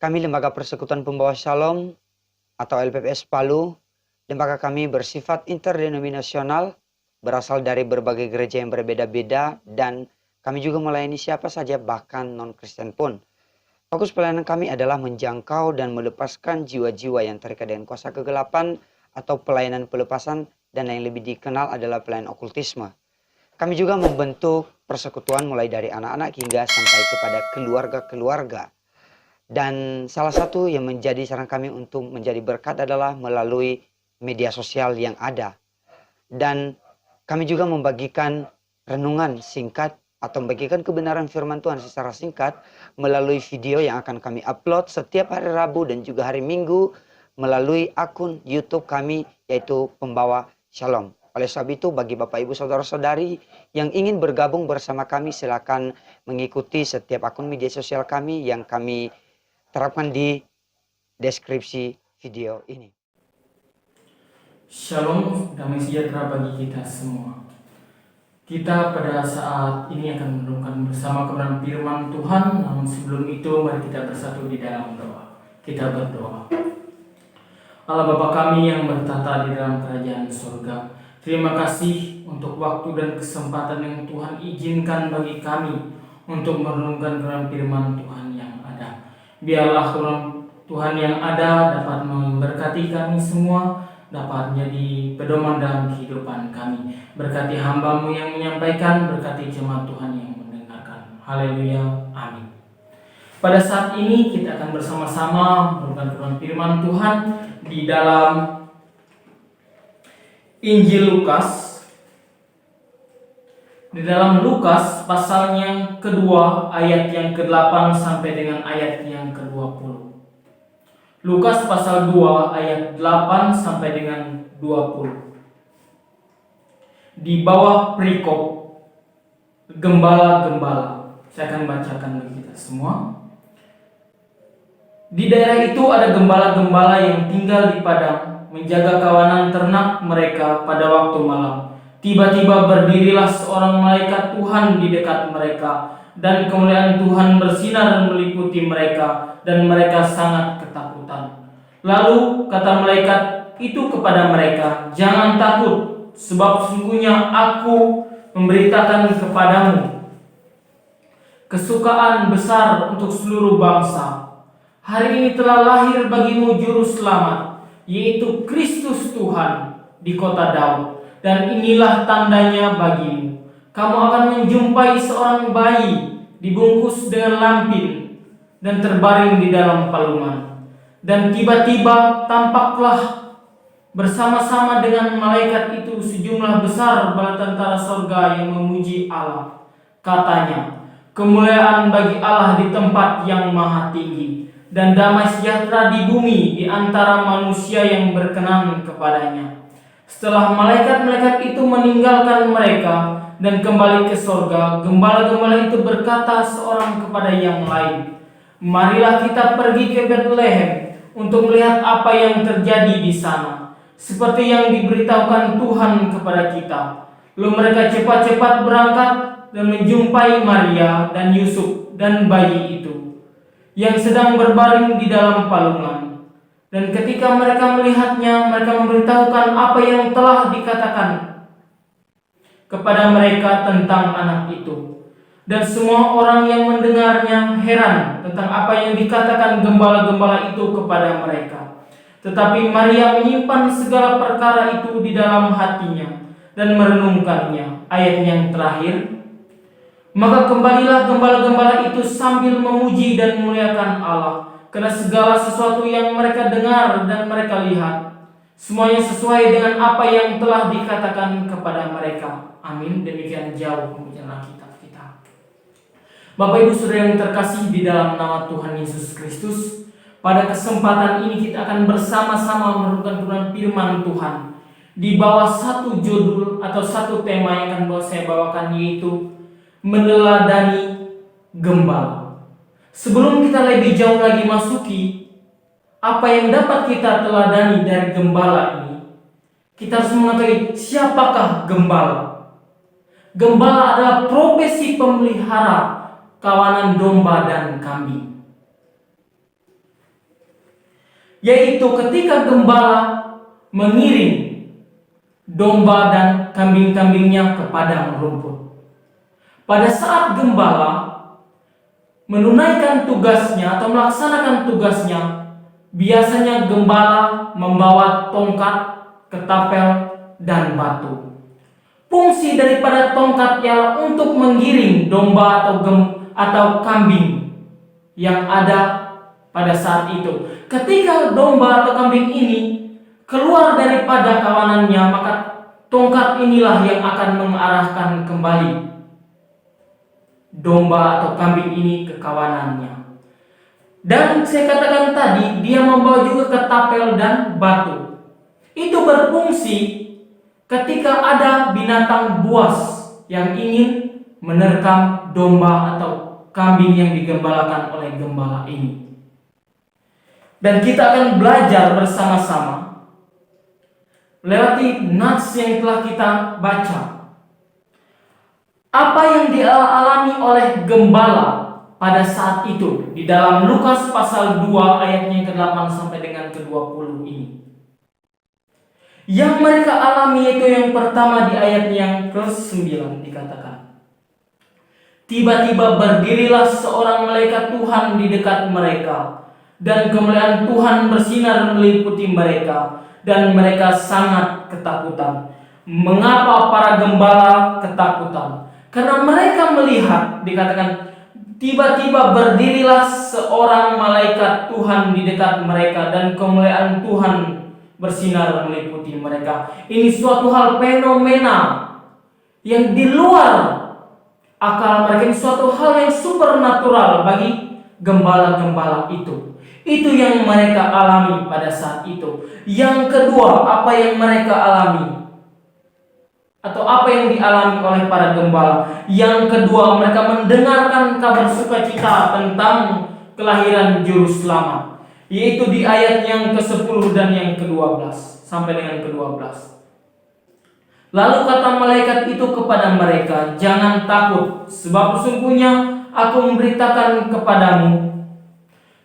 Kami Lembaga Persekutuan Pembawa Shalom atau LPPS Palu, lembaga kami bersifat interdenominasional, berasal dari berbagai gereja yang berbeda-beda, dan kami juga melayani siapa saja, bahkan non-Kristen pun. Fokus pelayanan kami adalah menjangkau dan melepaskan jiwa-jiwa yang terikat dengan kuasa kegelapan atau pelayanan pelepasan, dan yang lebih dikenal adalah pelayanan okultisme. Kami juga membentuk persekutuan mulai dari anak-anak hingga sampai kepada keluarga-keluarga. Dan salah satu yang menjadi saran kami untuk menjadi berkat adalah melalui media sosial yang ada. Dan kami juga membagikan renungan singkat atau membagikan kebenaran firman Tuhan secara singkat melalui video yang akan kami upload setiap hari Rabu dan juga hari Minggu melalui akun YouTube kami, yaitu Pembawa Shalom. Oleh sebab itu, bagi Bapak Ibu Saudara-saudari yang ingin bergabung bersama kami, silakan mengikuti setiap akun media sosial kami yang kami terapkan di deskripsi video ini. Shalom, damai sejahtera bagi kita semua. Kita pada saat ini akan merenungkan bersama kebenaran firman Tuhan. Namun sebelum itu, mari kita bersatu di dalam doa. Kita berdoa. Allah Bapa kami yang bertata di dalam kerajaan surga, terima kasih untuk waktu dan kesempatan yang Tuhan izinkan bagi kami untuk merenungkan kebenaran firman Tuhan yang ada. Biarlah Tuhan yang ada dapat memberkati kami semua, dapat menjadi pedoman dalam kehidupan kami. Berkati hamba-Mu yang menyampaikan, berkati jemaat Tuhan yang mendengarkan. Haleluya, amin. Pada saat ini kita akan bersama-sama merenungkan kebenaran firman Tuhan di dalam Injil Lukas. Di dalam Lukas pasal yang kedua ayat yang ke-8 sampai dengan ayat yang ke-20. Lukas pasal 2 ayat 8 sampai dengan 20. Di bawah perikop gembala-gembala. Saya akan bacakan bagi kita semua. Di daerah itu ada gembala-gembala yang tinggal di padang, menjaga kawanan ternak mereka pada waktu malam. Tiba-tiba berdirilah seorang malaikat Tuhan di dekat mereka, dan kemuliaan Tuhan bersinar meliputi mereka, dan mereka sangat ketakutan. Lalu kata malaikat itu kepada mereka, "Jangan takut, sebab sesungguhnya aku memberitakan kepadamu kesukaan besar untuk seluruh bangsa. Hari ini telah lahir bagimu juru selamat, yaitu Kristus Tuhan di kota Daud. Dan inilah tandanya bagimu. Kamu akan menjumpai seorang bayi dibungkus dengan lampin dan terbaring di dalam palungan." Dan tiba-tiba tampaklah bersama-sama dengan malaikat itu sejumlah besar bala tentara sorga yang memuji Allah. Katanya, "Kemuliaan bagi Allah di tempat yang maha tinggi, dan damai sejahtera di bumi di antara manusia yang berkenan kepadanya." Setelah malaikat-malaikat itu meninggalkan mereka dan kembali ke sorga, gembala-gembala itu berkata seorang kepada yang lain, "Marilah kita pergi ke Betlehem untuk melihat apa yang terjadi di sana, seperti yang diberitahukan Tuhan kepada kita." Lalu mereka cepat-cepat berangkat dan menjumpai Maria dan Yusuf dan bayi itu yang sedang berbaring di dalam palungan. Dan ketika mereka melihatnya, mereka memberitahukan apa yang telah dikatakan kepada mereka tentang anak itu. Dan semua orang yang mendengarnya heran tentang apa yang dikatakan gembala-gembala itu kepada mereka. Tetapi Maria menyimpan segala perkara itu di dalam hatinya dan merenungkannya. Ayat yang terakhir, "Maka kembalilah gembala-gembala itu sambil memuji dan memuliakan Allah, karena segala sesuatu yang mereka dengar dan mereka lihat, semuanya sesuai dengan apa yang telah dikatakan kepada mereka." Amin. Demikian jauh pembacaan Alkitab kita. Bapak Ibu Saudara yang terkasih di dalam nama Tuhan Yesus Kristus, pada kesempatan ini kita akan bersama-sama merenungkan kebenaran firman Tuhan di bawah satu judul atau satu tema yang akan saya bawakan, yaitu meneladani gembala. Sebelum kita lebih jauh lagi masuki apa yang dapat kita teladani dari gembala ini, kita harus mengetahui siapakah gembala. Gembala adalah profesi pemelihara kawanan domba dan kambing. yaitu ketika gembala mengiring domba dan kambing-kambingnya ke padang rumput. Pada saat gembala menunaikan tugasnya atau melaksanakan tugasnya, biasanya gembala membawa tongkat, ketapel, dan batu. Fungsi daripada tongkat ialah untuk menggiring domba atau kambing yang ada pada saat itu. Ketika domba atau kambing ini keluar daripada kawanannya, maka tongkat inilah yang akan mengarahkan kembali domba atau kambing ini ke kawanannya. Dan saya katakan tadi, dia membawa juga ketapel dan batu. Itu berfungsi ketika ada binatang buas yang ingin menerkam domba atau kambing yang digembalakan oleh gembala ini. Dan kita akan belajar bersama-sama lewati nats yang telah kita baca. Apa yang dialami oleh gembala pada saat itu di dalam Lukas pasal 2 ayatnya ke-8 sampai dengan ke-20 ini. Yang mereka alami itu yang pertama di ayat yang ke-9 dikatakan, tiba-tiba berdirilah seorang malaikat Tuhan di dekat mereka, dan kemuliaan Tuhan bersinar meliputi mereka, dan mereka sangat ketakutan. Mengapa para gembala ketakutan? Karena mereka melihat, dikatakan, tiba-tiba berdirilah seorang malaikat Tuhan di dekat mereka, dan kemuliaan Tuhan bersinar meliputi mereka. Ini suatu hal fenomena yang di luar akal mereka, ini suatu hal yang supernatural bagi gembala-gembala itu. Itu yang mereka alami pada saat itu. Yang kedua, apa yang mereka alami? Atau apa yang dialami oleh para gembala? Yang kedua, mereka mendengarkan kabar sukacita tentang kelahiran Juru Selamat, yaitu di ayat yang ke-10 dan yang ke-12 sampai dengan ke-12. Lalu kata malaikat itu kepada mereka, jangan takut, sebab sesungguhnya aku memberitakan kepadamu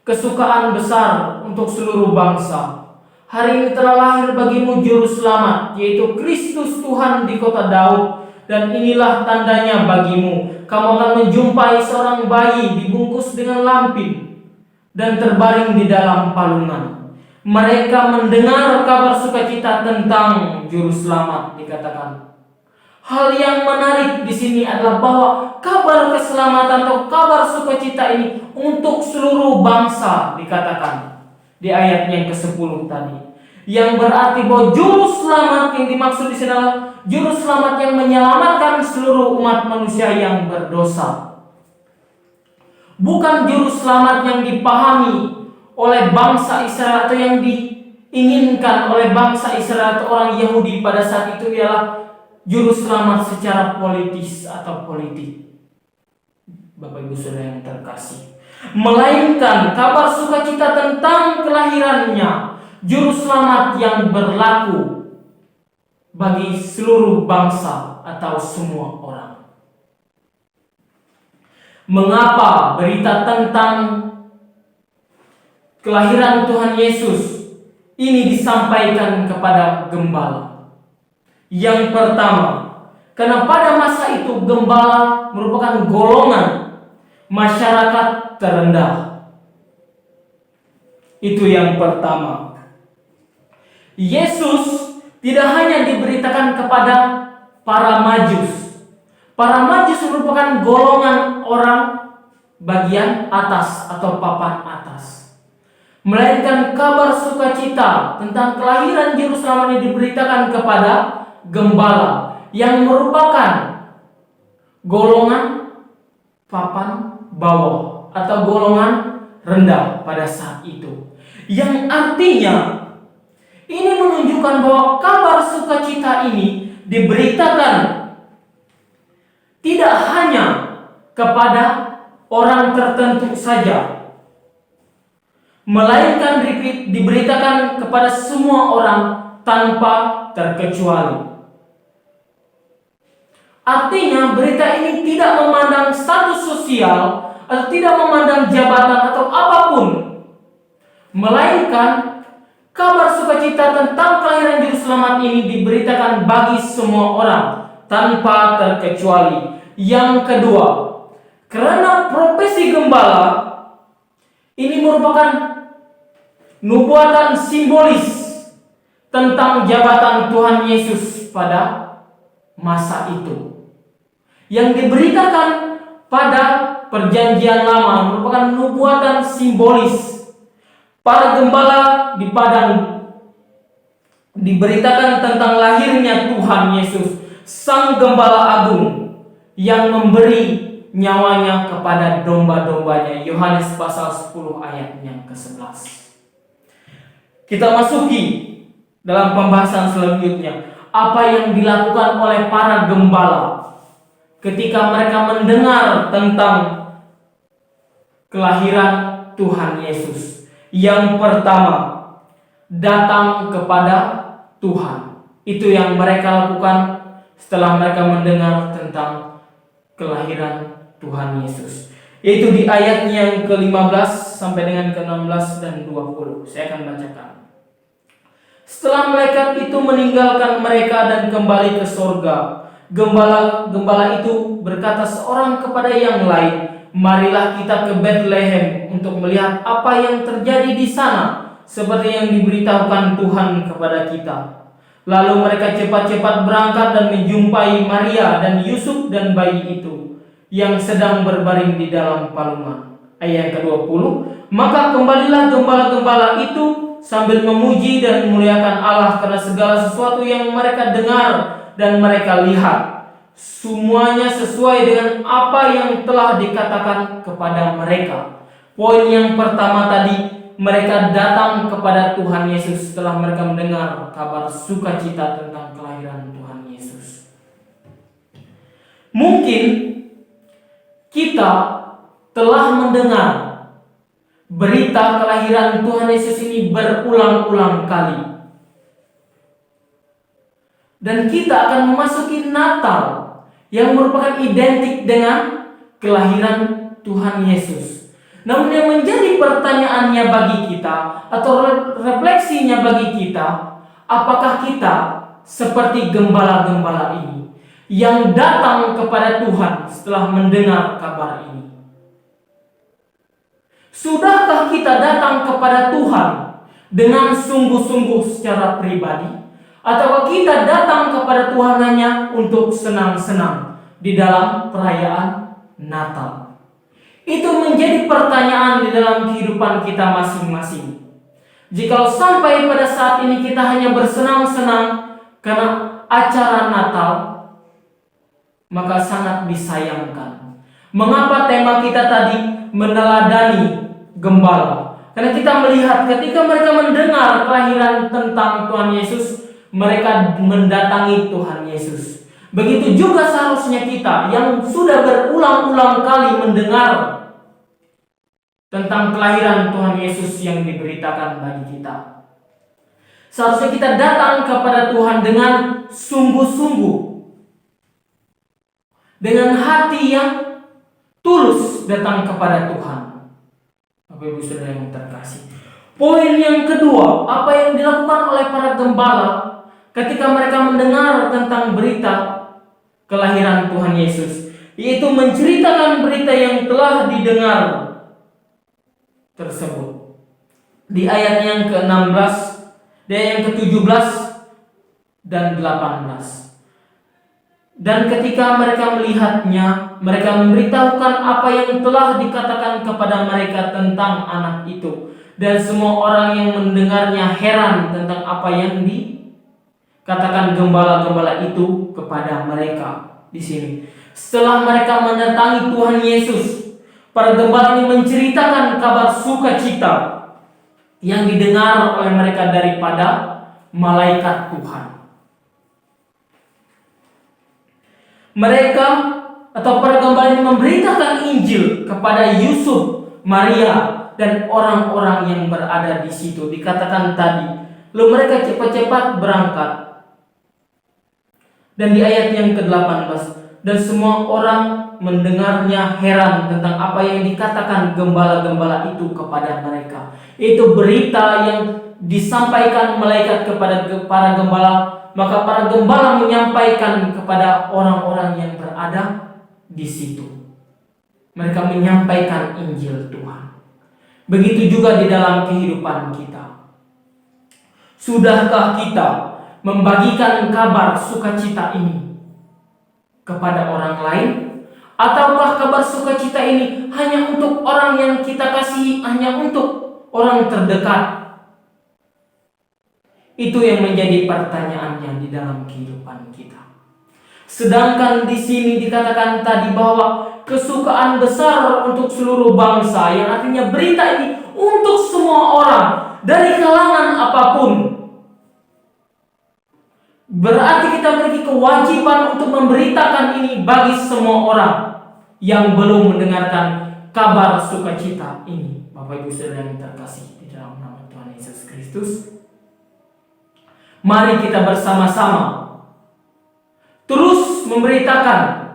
kesukaan besar untuk seluruh bangsa. Hari ini telah lahir bagimu Juru Selamat, yaitu Kristus Tuhan di kota Daud, dan inilah tandanya bagimu. Kamu akan menjumpai seorang bayi dibungkus dengan lampin dan terbaring di dalam palungan. Mereka mendengar kabar sukacita tentang Juru Selamat, dikatakan. Hal yang menarik di sini adalah bahwa kabar keselamatan atau kabar sukacita ini untuk seluruh bangsa, dikatakan di ayat yang ke-10 tadi. Yang berarti bahwa Juru Selamat yang dimaksud di sini adalah Juru Selamat yang menyelamatkan seluruh umat manusia yang berdosa. Bukan Juru Selamat yang dipahami oleh bangsa Israel atau yang diinginkan oleh bangsa Israel atau orang Yahudi pada saat itu ialah Juru Selamat secara politis atau politik. Bapak Ibu Saudara yang terkasih, melainkan kabar sukacita tentang kelahirannya Juru Selamat yang berlaku bagi seluruh bangsa atau semua orang. Mengapa berita tentang kelahiran Tuhan Yesus ini disampaikan kepada gembala? Yang pertama, karena pada masa itu gembala merupakan golongan masyarakat terendah. Itu yang pertama. Yesus tidak hanya diberitakan kepada para Majus. Para Majus merupakan golongan orang bagian atas atau papan atas. Melainkan kabar sukacita tentang kelahiran Juru Selamat yang diberitakan kepada gembala yang merupakan golongan papan bawah atau golongan rendah pada saat itu. Yang artinya ini menunjukkan bahwa kabar sukacita ini diberitakan tidak hanya kepada orang tertentu saja, melainkan diberitakan kepada semua orang tanpa terkecuali. Artinya berita ini tidak memandang status sosial atau tidak memandang jabatan atau apapun, melainkan Kabar sukacita tentang kelahiran Juru Selamat ini diberitakan bagi semua orang tanpa terkecuali. Yang kedua, karena profesi gembala ini merupakan nubuatan simbolis tentang jabatan Tuhan Yesus pada masa itu, yang diberitakan pada Perjanjian Lama merupakan nubuatan simbolis. Para gembala di padang diberitakan tentang lahirnya Tuhan Yesus, Sang Gembala Agung yang memberi nyawanya kepada domba-dombanya. Yohanes pasal 10 ayat yang ke-11. Kita masuki dalam pembahasan selanjutnya. Apa yang dilakukan oleh para gembala ketika mereka mendengar tentang kelahiran Tuhan Yesus? Yang pertama, datang kepada Tuhan. Itu yang mereka lakukan setelah mereka mendengar tentang kelahiran Tuhan Yesus, yaitu di ayat yang ke-15 sampai dengan ke-16 dan 20. Saya akan bacakan. Setelah malaikat itu meninggalkan mereka dan kembali ke sorga, gembala itu berkata seorang kepada yang lain, "Marilah kita ke Betlehem untuk melihat apa yang terjadi di sana, seperti yang diberitahukan Tuhan kepada kita." Lalu mereka cepat-cepat berangkat dan menjumpai Maria dan Yusuf dan bayi itu yang sedang berbaring di dalam palungan. Ayat ke-20, maka kembalilah gembala-gembala itu sambil memuji dan memuliakan Allah karena segala sesuatu yang mereka dengar dan mereka lihat. Semuanya sesuai dengan apa yang telah dikatakan kepada mereka. Poin yang pertama tadi, mereka datang kepada Tuhan Yesus setelah mereka mendengar kabar sukacita tentang kelahiran Tuhan Yesus. Mungkin kita telah mendengar berita kelahiran Tuhan Yesus ini berulang-ulang kali. Dan kita akan memasuki Natal yang merupakan identik dengan kelahiran Tuhan Yesus. Namun yang menjadi pertanyaannya bagi kita atau refleksinya bagi kita, apakah kita seperti gembala-gembala ini yang datang kepada Tuhan setelah mendengar kabar ini? Sudahkah kita datang kepada Tuhan dengan sungguh-sungguh secara pribadi? Atau kita datang kepada Tuhan hanya untuk senang-senang di dalam perayaan Natal? Itu menjadi pertanyaan di dalam kehidupan kita masing-masing. Jikalau sampai pada saat ini kita hanya bersenang-senang karena acara Natal, maka sangat disayangkan. Mengapa tema kita tadi meneladani gembala? Karena kita melihat ketika mereka mendengar kelahiran tentang Tuhan Yesus, mereka mendatangi Tuhan Yesus. Begitu juga seharusnya kita yang sudah berulang-ulang kali mendengar tentang kelahiran Tuhan Yesus yang diberitakan bagi kita. Seharusnya kita datang kepada Tuhan dengan sungguh-sungguh, dengan hati yang tulus datang kepada Tuhan. Bapak Ibu Saudara yang terkasih. Poin yang kedua, apa yang dilakukan oleh para gembala ketika mereka mendengar tentang berita kelahiran Tuhan Yesus, yaitu menceritakan berita yang telah didengar tersebut. Di ayat yang ke-16, di ayat yang ke-17 dan 18. Dan ketika mereka melihatnya, mereka memberitahukan apa yang telah dikatakan kepada mereka tentang anak itu. Dan semua orang yang mendengarnya heran tentang apa yang dikatakan gembala-gembala itu kepada mereka di sini. Setelah mereka mendatangi Tuhan Yesus, para gembala ini menceritakan kabar sukacita yang didengar oleh mereka daripada malaikat Tuhan. Mereka atau para gembala ini memberitakan Injil kepada Yusuf, Maria, dan orang-orang yang berada di situ. Dikatakan tadi, lalu mereka cepat-cepat berangkat. Dan di ayat yang ke-18, dan semua orang mendengarnya heran tentang apa yang dikatakan gembala-gembala itu kepada mereka. Itu berita yang disampaikan malaikat kepada para gembala, maka para gembala menyampaikan kepada orang-orang yang berada di situ. Mereka menyampaikan Injil Tuhan. Begitu juga di dalam kehidupan kita. Sudahkah kita membagikan kabar sukacita ini kepada orang lain? Ataukah kabar sukacita ini hanya untuk orang yang kita kasihi, hanya untuk orang terdekat? Itu yang menjadi pertanyaannya di dalam kehidupan kita. Sedangkan di sini dikatakan tadi bahwa kesukaan besar untuk seluruh bangsa, yang artinya berita ini untuk semua orang dari kalangan apapun. Berarti kita memiliki kewajiban untuk memberitakan ini bagi semua orang yang belum mendengarkan kabar sukacita ini. Bapak Ibu Saudara yang terkasih di dalam nama Tuhan Yesus Kristus, mari kita bersama-sama terus memberitakan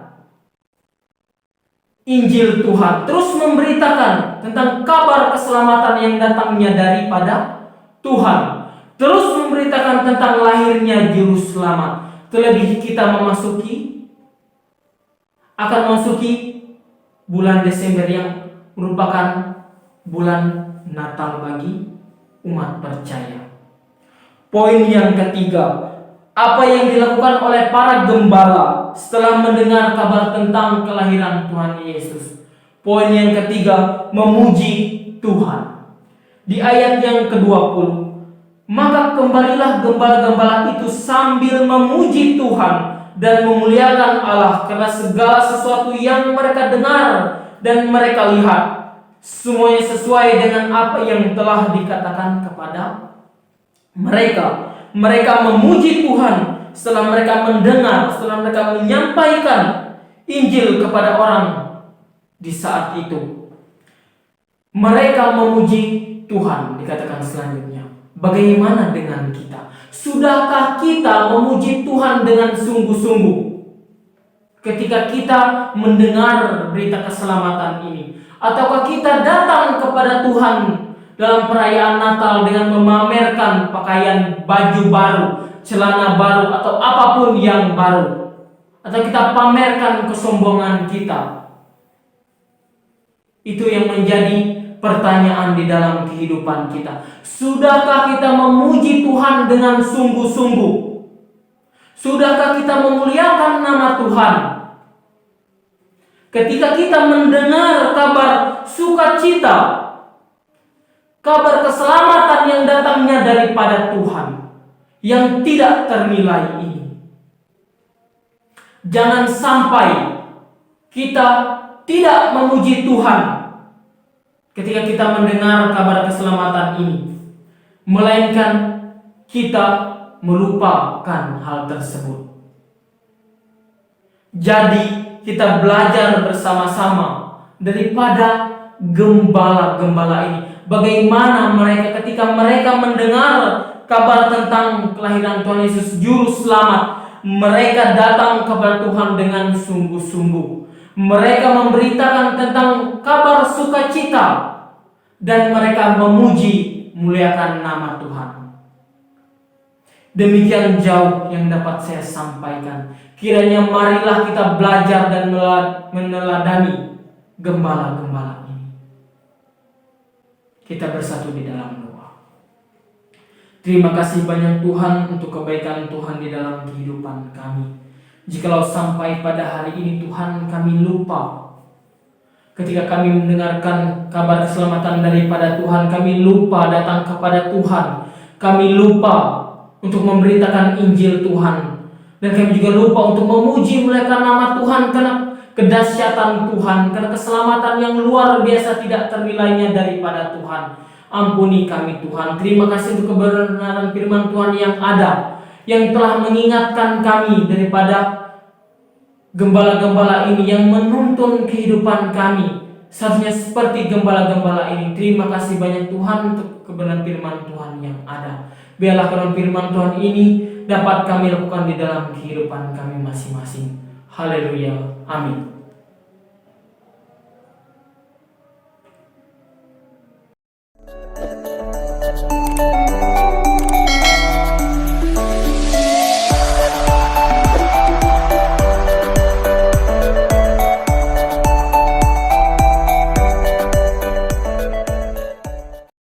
Injil Tuhan, terus memberitakan tentang kabar keselamatan yang datangnya daripada Tuhan, terus memberitakan tentang lahirnya Juru Selamat. Terlebih kita akan memasuki bulan Desember yang merupakan bulan Natal bagi umat percaya. Poin yang ketiga, apa yang dilakukan oleh para gembala setelah mendengar kabar tentang kelahiran Tuhan Yesus? Poin yang ketiga, memuji Tuhan. Di ayat yang ke-20, maka kembalilah gembala-gembala itu sambil memuji Tuhan dan memuliakan Allah karena segala sesuatu yang mereka dengar dan mereka lihat, semuanya sesuai dengan apa yang telah dikatakan kepada mereka. Mereka memuji Tuhan setelah mereka mendengar, setelah mereka menyampaikan Injil kepada orang di saat itu. Mereka memuji Tuhan, dikatakan selanjutnya. Bagaimana dengan kita? Sudahkah kita memuji Tuhan dengan sungguh-sungguh ketika kita mendengar berita keselamatan ini? Ataukah kita datang kepada Tuhan dalam perayaan Natal dengan memamerkan pakaian baju baru, celana baru, atau apapun yang baru? Atau kita pamerkan kesombongan kita? Itu yang menjadi pertanyaan di dalam kehidupan kita. Sudahkah kita memuji Tuhan dengan sungguh-sungguh? Sudahkah kita memuliakan nama Tuhan? Ketika kita mendengar kabar sukacita, kabar keselamatan yang datangnya daripada Tuhan, yang tidak ternilai ini, jangan sampai kita tidak memuji Tuhan ketika kita mendengar kabar keselamatan ini, melainkan kita melupakan hal tersebut. Jadi kita belajar bersama-sama daripada gembala-gembala ini, bagaimana mereka ketika mereka mendengar kabar tentang kelahiran Tuhan Yesus Juru Selamat, mereka datang kepada Tuhan dengan sungguh-sungguh. Mereka memberitakan tentang kabar sukacita dan mereka memuji, muliakan nama Tuhan. Demikian jauh yang dapat saya sampaikan. Kiranya marilah kita belajar dan meneladani gembala-gembala ini. Kita bersatu di dalam doa. Terima kasih banyak Tuhan untuk kebaikan Tuhan di dalam kehidupan kami. Jikalau sampai pada hari ini Tuhan kami lupa, ketika kami mendengarkan kabar keselamatan daripada Tuhan, kami lupa datang kepada Tuhan, kami lupa untuk memberitakan Injil Tuhan, dan kami juga lupa untuk memuji muliakan nama Tuhan karena kedahsyatan Tuhan, karena keselamatan yang luar biasa tidak ternilainya daripada Tuhan. Ampuni kami Tuhan. Terima kasih untuk kebenaran firman Tuhan yang ada, yang telah mengingatkan kami daripada gembala-gembala ini yang menuntun kehidupan kami seharusnya seperti gembala-gembala ini. Terima kasih banyak Tuhan untuk kebenaran firman Tuhan yang ada. Biarlah kebenaran firman Tuhan ini dapat kami lakukan di dalam kehidupan kami masing-masing. Haleluya. Amin.